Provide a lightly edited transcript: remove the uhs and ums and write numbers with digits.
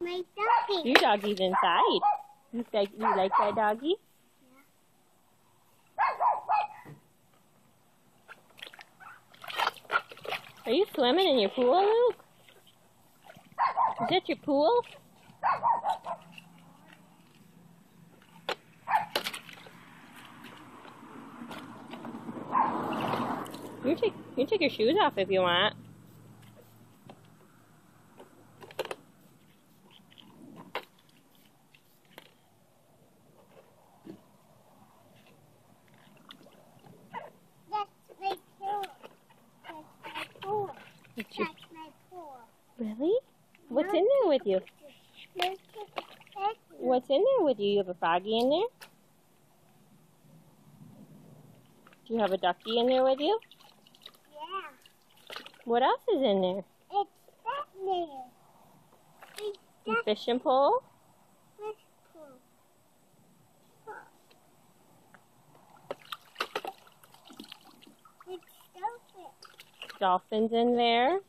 my doggy. Your doggy's inside. You like that doggy? Are you swimming in your pool, Luke? Is that your pool? You can take your shoes off if you want. That's my pool. That's my pool. That's my pool. Really? What's in there with you? What's in there with you? You have a froggy in there? Do you have a ducky in there with you? Yeah. What else is in there? It's that there. A fishing pole? Fish pool. It's dolphin. Dolphins in there?